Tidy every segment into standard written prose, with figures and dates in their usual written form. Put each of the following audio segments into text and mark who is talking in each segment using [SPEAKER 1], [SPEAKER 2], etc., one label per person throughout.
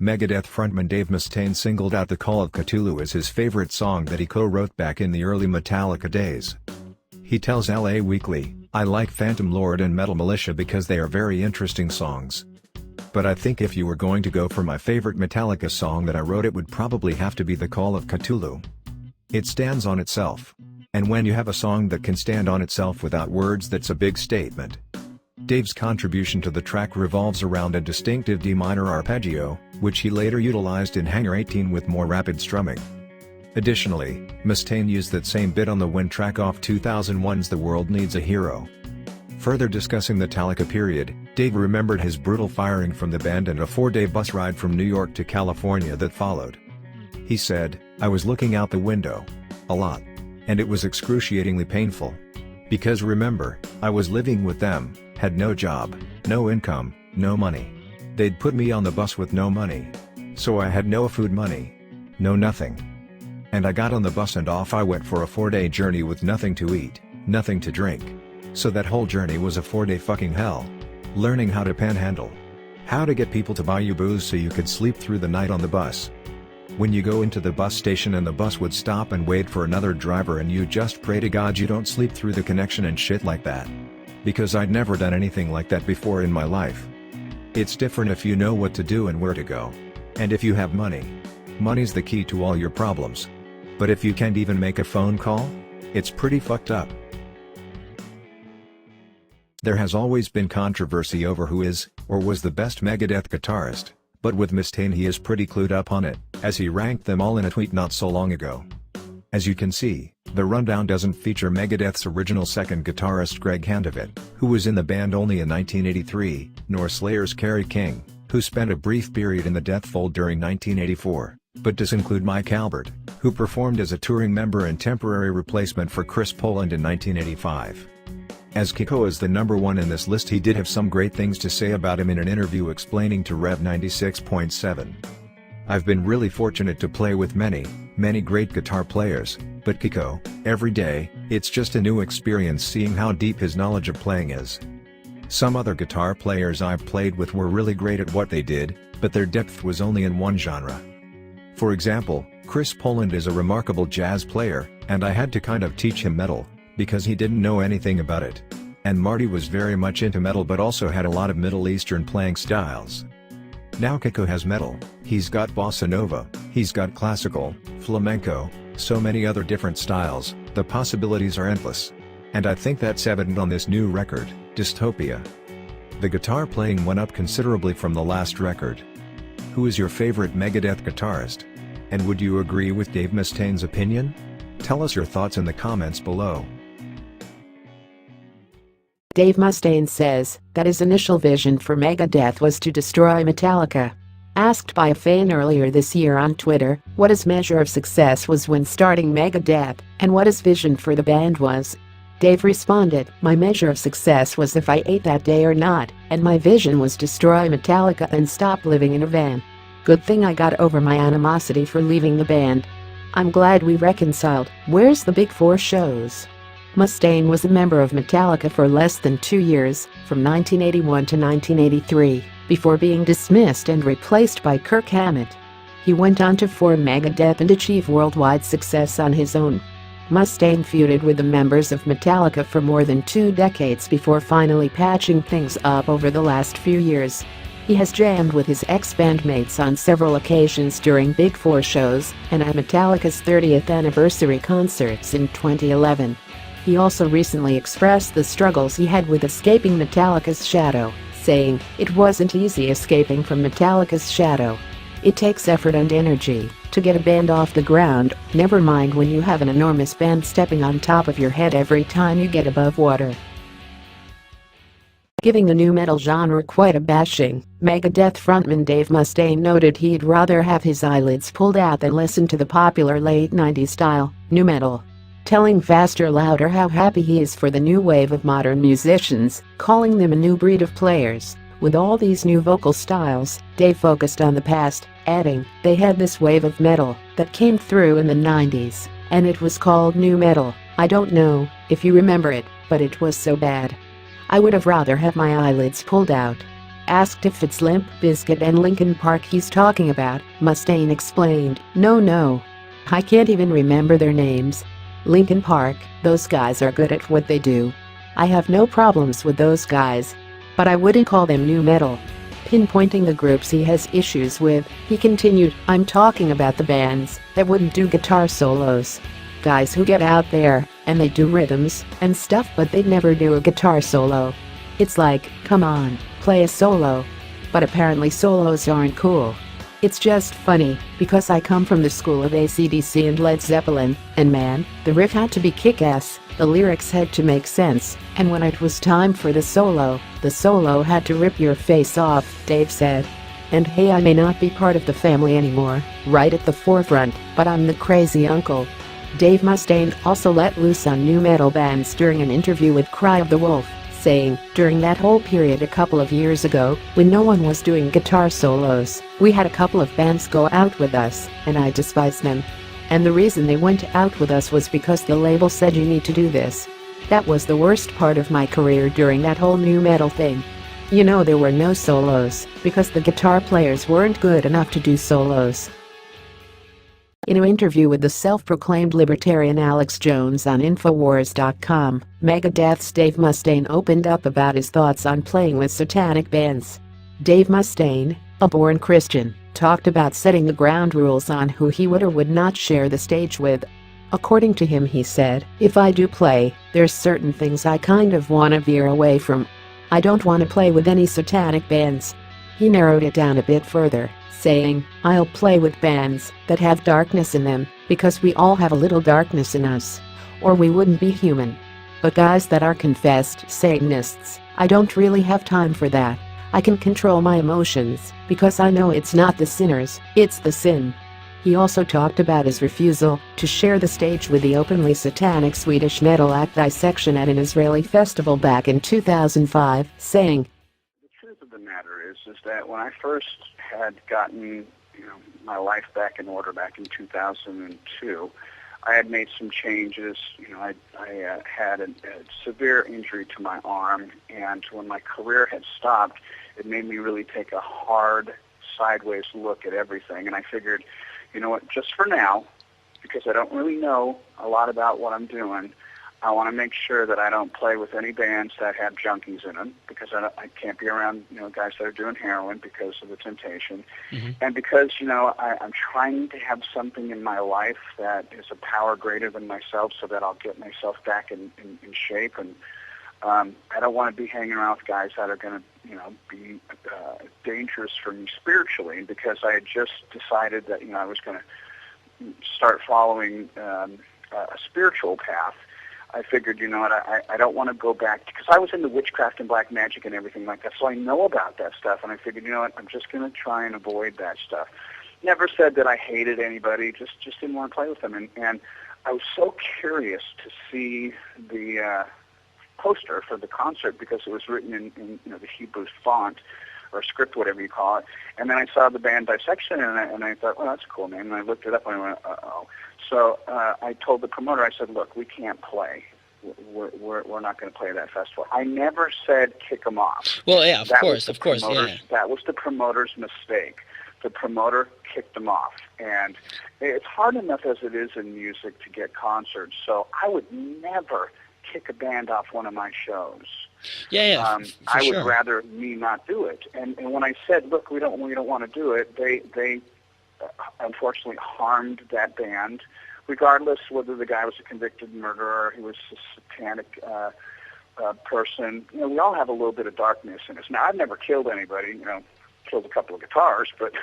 [SPEAKER 1] Megadeth frontman Dave Mustaine singled out the Call of Ktulu as his favorite song that he co-wrote back in the early Metallica days. He tells LA Weekly, "I like Phantom Lord and Metal Militia because they are very interesting songs. But I think if you were going to go for my favorite Metallica song that I wrote, it would probably have to be the Call of Ktulu. It stands on itself. And when you have a song that can stand on itself without words, that's a big statement." Dave's contribution to the track revolves around a distinctive D minor arpeggio, which he later utilized in Hangar 18 with more rapid strumming. Additionally, Mustaine used that same bit on the When track off 2001's The World Needs a Hero. Further discussing the Tallica period, Dave remembered his brutal firing from the band and a 4-day bus ride from New York to California that followed. He said, "I was looking out the window. A lot. And it was excruciatingly painful. Because remember, I was living with them, had no job, no income, no money. They'd put me on the bus with no money. So I had no food money. No nothing. And I got on the bus and off I went for a 4-day journey with nothing to eat, nothing to drink. So that whole journey was a 4-day fucking hell. Learning how to panhandle. How to get people to buy you booze so you could sleep through the night on the bus. When you go into the bus station and the bus would stop and wait for another driver and you just pray to God you don't sleep through the connection and shit like that. Because I'd never done anything like that before in my life. It's different if you know what to do and where to go. And if you have money. Money's the key to all your problems. But if you can't even make a phone call? It's pretty fucked up." There has always been controversy over who is, or was the best Megadeth guitarist, but with Mustaine he is pretty clued up on it, as he ranked them all in a tweet not so long ago. As you can see, the rundown doesn't feature Megadeth's original second guitarist Greg Handevidt, who was in the band only in 1983, nor Slayer's Kerry King, who spent a brief period in the Death Fold during 1984, but does include Mike Albert, who performed as a touring member and temporary replacement for Chris Poland in 1985. As Kiko is the number one in this list, he did have some great things to say about him in an interview explaining to Rev 96.7. "I've been really fortunate to play with many great guitar players, but Kiko, every day, it's just a new experience seeing how deep his knowledge of playing is. Some other guitar players I've played with were really great at what they did, but their depth was only in one genre. For example, Chris Poland is a remarkable jazz player, and I had to kind of teach him metal, because he didn't know anything about it. And Marty was very much into metal but also had a lot of Middle Eastern playing styles. Now Kiko has metal, he's got bossa nova, he's got classical, flamenco, so many other different styles, the possibilities are endless. And I think that's evident on this new record, Dystopia. The guitar playing went up considerably from the last record." Who is your favorite Megadeth guitarist? And would you agree with Dave Mustaine's opinion? Tell us your thoughts in the comments below.
[SPEAKER 2] Dave Mustaine says that his initial vision for Megadeth was to destroy Metallica. Asked by a fan earlier this year on Twitter what his measure of success was when starting Megadeth and what his vision for the band was, Dave responded, "My measure of success was if I ate that day or not, and my vision was destroy Metallica and stop living in a van. Good thing I got over my animosity for leaving the band. I'm glad we reconciled. Where's the big 4 shows?" Mustaine was a member of Metallica for less than 2 years, from 1981 to 1983, before being dismissed and replaced by Kirk Hammett. He went on to form Megadeth and achieve worldwide success on his own. Mustaine feuded with the members of Metallica for more than 2 decades before finally patching things up over the last few years. He has jammed with his ex-bandmates on several occasions during Big 4 shows and at Metallica's 30th anniversary concerts in 2011. He also recently expressed the struggles he had with escaping Metallica's shadow, saying, "It wasn't easy escaping from Metallica's shadow. It takes effort and energy to get a band off the ground, never mind when you have an enormous band stepping on top of your head every time you get above water." Giving the nu metal genre quite a bashing, Megadeth frontman Dave Mustaine noted he'd rather have his eyelids pulled out than listen to the popular late 90s style nu metal. Telling Faster Louder how happy he is for the new wave of modern musicians, calling them a new breed of players. With all these new vocal styles, Dave focused on the past, adding, "They had this wave of metal that came through in the 90s, and it was called nu metal. I don't know if you remember it, but it was so bad. I would have rather have my eyelids pulled out." Asked if it's Limp Bizkit and Linkin Park he's talking about, Mustaine explained, No. I can't even remember their names. Linkin Park, those guys are good at what they do. I have no problems with those guys. But I wouldn't call them nu metal. Pinpointing the groups he has issues with, he continued, I'm talking about the bands that wouldn't do guitar solos. Guys who get out there, and they do rhythms and stuff but they'd never do a guitar solo. It's like, come on, play a solo. But apparently solos aren't cool. It's just funny, because I come from the school of AC/DC and Led Zeppelin, and man, the riff had to be kick-ass, the lyrics had to make sense, and when it was time for the solo had to rip your face off, Dave said. And hey, I may not be part of the family anymore, right at the forefront, but I'm the crazy uncle. Dave Mustaine also let loose on nu metal bands during an interview with Cry of the Wolf, saying, during that whole period a couple of years ago, when no one was doing guitar solos, we had a couple of bands go out with us, and I despised them. And the reason they went out with us was because the label said you need to do this. That was the worst part of my career during that whole nu metal thing. You know, there were no solos, because the guitar players weren't good enough to do solos. In an interview with the self-proclaimed libertarian Alex Jones on Infowars.com, Megadeth's Dave Mustaine opened up about his thoughts on playing with Satanic bands. Dave Mustaine, a born Christian, talked about setting the ground rules on who he would or would not share the stage with. According to him, he said, if I do play, there's certain things I kind of want to veer away from. I don't want to play with any Satanic bands. He narrowed it down a bit further, saying, I'll play with bands that have darkness in them, because we all have a little darkness in us. Or we wouldn't be human. But guys that are confessed Satanists, I don't really have time for that. I can control my emotions, because I know it's not the sinners, it's the sin. He also talked about his refusal to share the stage with the openly satanic Swedish metal act Dissection at an Israeli festival back in 2005, saying,
[SPEAKER 3] The truth of the matter is that when I first had gotten my life back in order back in 2002, I had made some changes. I had a severe injury to my arm, and when my career had stopped, it made me really take a hard, sideways look at everything. And I figured, you know what, just for now, because I don't really know a lot about what I'm doing, I want to make sure that I don't play with any bands that have junkies in them, because I can't be around guys that are doing heroin because of the temptation, and because I'm trying to have something in my life that is a power greater than myself, so that I'll get myself back in shape. And I don't want to be hanging around with guys that are going to be dangerous for me spiritually, because I had just decided that I was going to start following a spiritual path. I figured, I don't want to go back, because I was into witchcraft and black magic and everything like that, so I know about that stuff, and I figured, I'm just going to try and avoid that stuff. Never said that I hated anybody, just didn't want to play with them, and I was so curious to see the poster for the concert, because it was written in the Hebrew font, or script, whatever you call it, and then I saw the band Dissection, and I thought, well, that's a cool name, and I looked it up, and I went, uh-oh. So I told the promoter, I said, look, we can't play. We're not going to play that festival. I never said kick them off.
[SPEAKER 4] Well, yeah, of course, yeah.
[SPEAKER 3] That was the promoter's mistake. The promoter kicked them off. And it's hard enough as it is in music to get concerts, so I would never kick a band off one of my shows. I would rather me not do it. And when I said, look, we don't want to do it, they unfortunately harmed that band, regardless whether the guy was a convicted murderer or he was a satanic person. We all have a little bit of darkness in us. Now, I've never killed anybody, killed a couple of guitars, but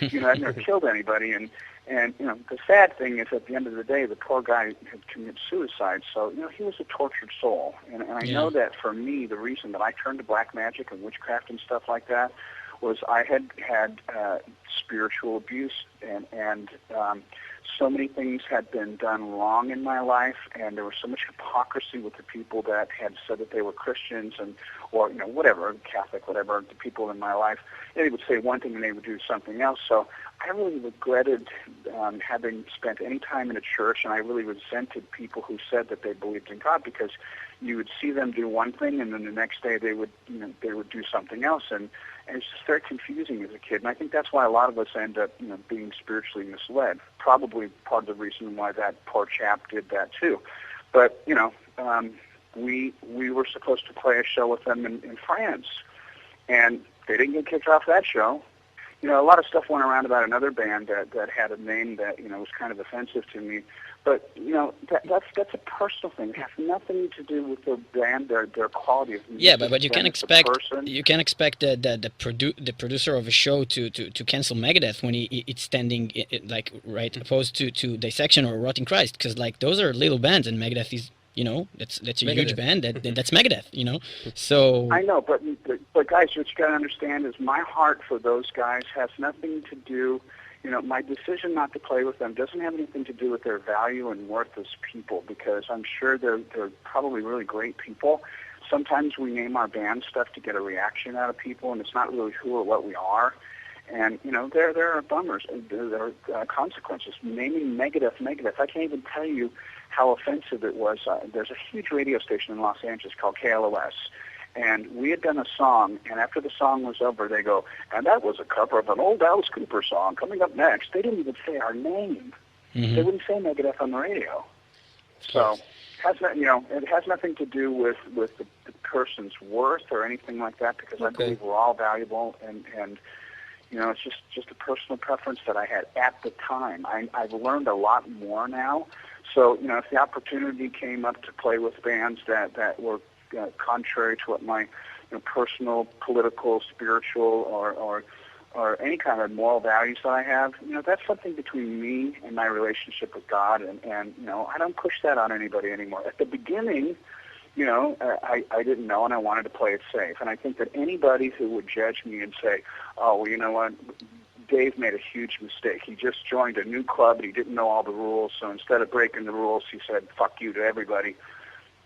[SPEAKER 3] I've never killed anybody. And the sad thing is, at the end of the day, the poor guy had committed suicide. So, he was a tortured soul. And I know that for me, the reason that I turned to black magic and witchcraft and stuff like that was I had spiritual abuse and so many things had been done wrong in my life, and there was so much hypocrisy with the people that had said that they were Christians or whatever, Catholic, whatever, the people in my life. They would say one thing and they would do something else. So I really regretted having spent any time in a church, and I really resented people who said that they believed in God, because you would see them do one thing and then the next day they would do something else, and it's just very confusing as a kid. And I think that's why a lot of us end up being spiritually misled. Probably part of the reason why that poor chap did that too. But we were supposed to play a show with them in France, and they didn't get kicked off that show. A lot of stuff went around about another band that had a name that was kind of offensive to me. But that's a personal thing. It has nothing to do with the band, their quality of music.
[SPEAKER 4] Yeah, but you can expect the producer of a show to cancel Megadeth when it's standing like right opposed to Dissection or Rotting Christ, because like those are little bands and Megadeth is that's a Megadeth. Huge band that's Megadeth. So
[SPEAKER 3] I know, but guys, what you got to understand is my heart for those guys has nothing to do. My decision not to play with them doesn't have anything to do with their value and worth as people, because I'm sure they're probably really great people. Sometimes we name our band stuff to get a reaction out of people, and it's not really who or what we are. And, there are bummers. There are consequences. Naming Megadeth, I can't even tell you how offensive it was. There's a huge radio station in Los Angeles called KLOS. And we had done a song, and after the song was over, they go, and that was a cover of an old Alice Cooper song. Coming up next, they didn't even say our name. Mm-hmm. They wouldn't say Megadeth on the radio. So it has nothing to do with the person's worth or anything like that, because I believe we're all valuable, and it's just a personal preference that I had at the time. I've learned a lot more now. So, if the opportunity came up to play with bands that were contrary to what my personal, political, spiritual, or any kind of moral values that I have, that's something between me and my relationship with God, and I don't push that on anybody anymore. At the beginning, I didn't know, and I wanted to play it safe. And I think that anybody who would judge me and say, oh, well, you know what, Dave made a huge mistake. He just joined a new club, and he didn't know all the rules, so instead of breaking the rules, he said, fuck you to everybody.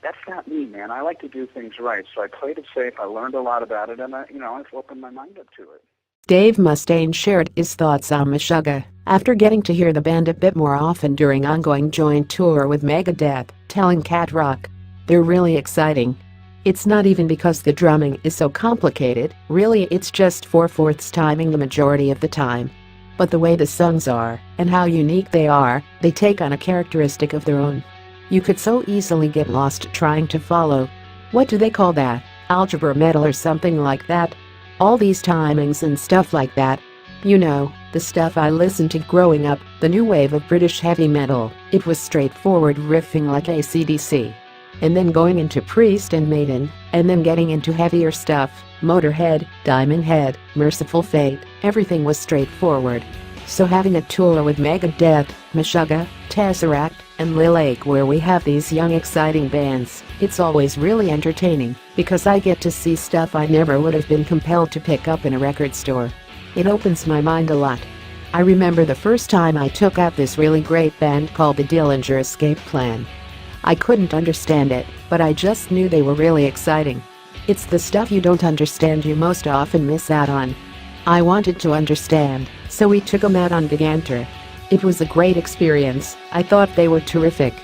[SPEAKER 3] That's not me, man. I like to do things right. So I played it safe. I learned a lot about it, and I've opened my mind up to it.
[SPEAKER 2] Dave Mustaine shared his thoughts on Meshuggah after getting to hear the band a bit more often during ongoing joint tour with Megadeth, telling Cat Rock, "They're really exciting. It's not even because the drumming is so complicated, really it's just 4/4 timing the majority of the time. But the way the songs are, and how unique they are, they take on a characteristic of their own. You could so easily get lost trying to follow. What do they call that? Algebra metal or something like that? All these timings and stuff like that. The stuff I listened to growing up, the new wave of British heavy metal. It was straightforward riffing like AC/DC. And then going into Priest and Maiden, and then getting into heavier stuff, Motorhead, Diamond Head, Merciful Fate, everything was straightforward. So having a tour with Megadeth, Meshuggah, Tesseract, and Lil Ake where we have these young exciting bands, it's always really entertaining, because I get to see stuff I never would have been compelled to pick up in a record store. It opens my mind a lot. I remember the first time I took out this really great band called the Dillinger Escape Plan. I couldn't understand it, but I just knew they were really exciting. It's the stuff you don't understand you most often miss out on. I wanted to understand, so we took them out on Gigantor. It was a great experience. I thought they were terrific.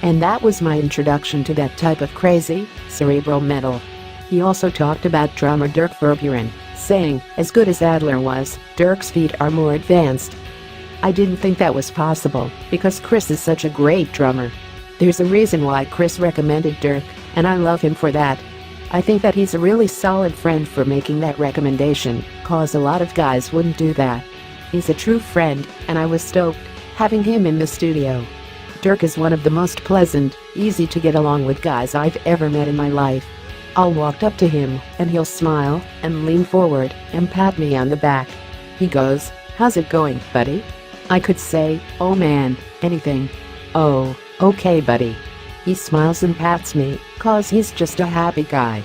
[SPEAKER 2] And that was my introduction to that type of crazy, cerebral metal." He also talked about drummer Dirk Verburen, saying, "As good as Adler was, Dirk's feet are more advanced. I didn't think that was possible, because Chris is such a great drummer. There's a reason why Chris recommended Dirk, and I love him for that. I think that he's a really solid friend for making that recommendation, cause a lot of guys wouldn't do that. He's a true friend, and I was stoked having him in the studio. Dirk is one of the most pleasant, easy to get along with guys I've ever met in my life. I'll walk up to him, and he'll smile, and lean forward, and pat me on the back. He goes, 'How's it going, buddy?' I could say, 'Oh man, anything.' 'Oh, okay buddy.' He smiles and pats me, cause he's just a happy guy.